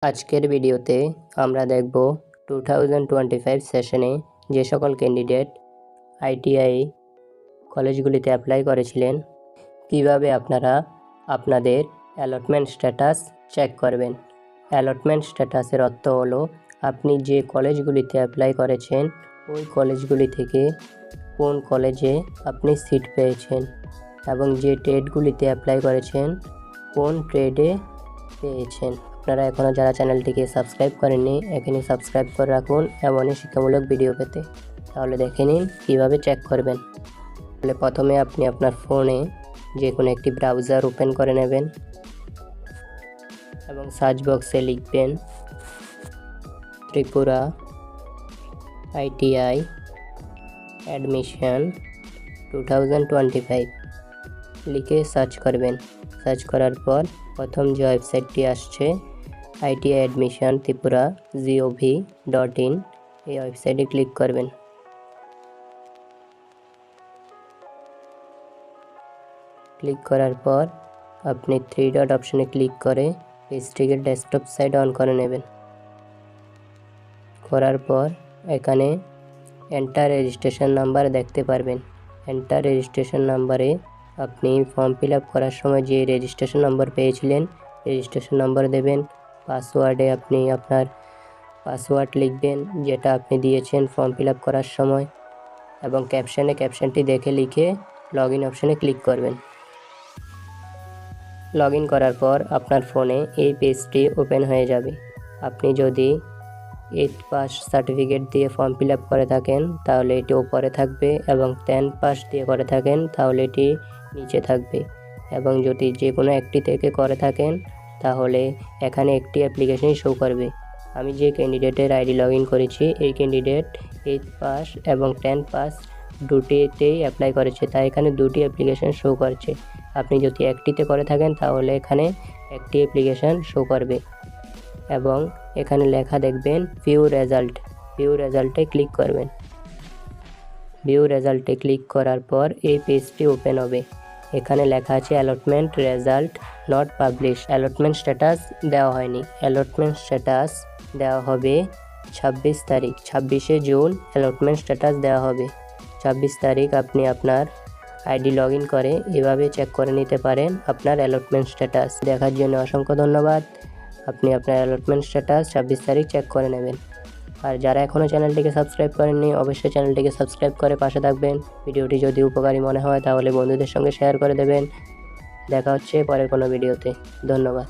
আজকের ভিডিওতে আমরা দেখব 2025 সেশনে যে সকল ক্যান্ডিডেট আইটিআই কলেজগুলিতে অ্যাপ্লাই করেছিলেন কিভাবে আপনারা আপনাদের অ্যালটমেন্ট স্ট্যাটাস চেক করবেন। অ্যালটমেন্ট স্ট্যাটাসের অর্থ হলো আপনি যে কলেজগুলিতে অ্যাপ্লাই করেছেন ওই কলেজগুলি থেকে কোন কলেজে আপনি সিট পেয়েছেন এবং যে ট্রেডগুলিতে অ্যাপ্লাই করেছেন কোন ট্রেডে পেয়েছেন। আপনারা এখনও যারা চ্যানেলটিকে সাবস্ক্রাইব করেননি এখনই সাবস্ক্রাইব করে রাখুন এমনই শিক্ষামূলক ভিডিও পেতে। তাহলে দেখে নিন কীভাবে চেক করবেন। তাহলে প্রথমে আপনি আপনার ফোনে যে কোনো একটি ব্রাউজার ওপেন করে নেবেন এবং সার্চ বক্সে লিখবেন ত্রিপুরা আইটিআই অ্যাডমিশন 2025 লিখে সার্চ করবেন। সার্চ করার পর প্রথম যে ওয়েবসাইটটি আসছে ITI admission tripura gov.in এই ওয়েবসাইটে ক্লিক করবেন। ক্লিক করার পর আপনি 3 ডট অপশনে ক্লিক করে পেজটিকে ডেস্কটপ সাইড অন করে নেবেন। করার পর এখানে এন্টার রেজিস্ট্রেশন নাম্বার দেখতে পারবেন। এন্টার রেজিস্ট্রেশন নাম্বারে আপনি ফর্ম ফিল আপ করার সময় যে রেজিস্ট্রেশন নাম্বার পেয়েছিলেন রেজিস্ট্রেশন নাম্বার দেবেন। পাসওয়ার্ডে আপনি আপনার পাসওয়ার্ড লিখবেন যেটা আপনি দিয়েছেন ফর্ম ফিল আপ করার সময় এবং ক্যাপশনটি দেখে লিখে লগ ইন অপশানে ক্লিক করবেন। লগ ইন করার পর আপনার ফোনে এই পেজটি ওপেন হয়ে যাবে। আপনি যদি 8 পাস সার্টিফিকেট দিয়ে ফর্ম ফিল আপ করে থাকেন তাহলে এটি ওপরে থাকবে এবং 10 পাস দিয়ে করে থাকেন তাহলে এটি নিচে থাকবে এবং যদি যে কোনো একটি থেকে করে থাকেন তাহলে এখানে একটি অ্যাপ্লিকেশন শো করবে। আমি যে ক্যান্ডিডেটের আইডি লগ ইন করেছি এই ক্যান্ডিডেট 8 পাস এবং 10 পাস দুটিতেই অ্যাপ্লাই করেছে তাই এখানে দুটি অ্যাপ্লিকেশন শো করছে। আপনি যদি একটিতে করে থাকেন তাহলে এখানে একটি অ্যাপ্লিকেশন শো করবে এবং এখানে লেখা দেখবেন ভিউ রেজাল্টে ক্লিক করবেন। ভিউ রেজাল্টে ক্লিক করার পর এই পেজটি ওপেন হবে। এখানে লেখা আছে allotment result not publish. Allotment status দেওয়া হয়নি। অ্যালটমেন্ট স্ট্যাটাস দেওয়া হবে 26 তারিখ 26শে জুন অ্যালটমেন্ট স্ট্যাটাস দেওয়া হবে। 26 তারিখ আপনি আপনার আইডি লগ ইন করে এভাবে চেক করে নিতে পারেন আপনার অ্যালটমেন্ট স্ট্যাটাস। দেখার জন্য অসংখ্য ধন্যবাদ। আপনি আপনার অ্যালটমেন্ট স্ট্যাটাস 26 তারিখ চেক করে নেবেন। আর যারা এখনও চ্যানেলটিকে সাবস্ক্রাইব করেননি অবশ্যই চ্যানেলটিকে সাবস্ক্রাইব করে পাশে থাকবেন। ভিডিওটি যদি উপকারী মনে হয় তাহলে বন্ধুদের সঙ্গে শেয়ার করে দেবেন। দেখা হচ্ছে পরের কোনো ভিডিওতে। ধন্যবাদ।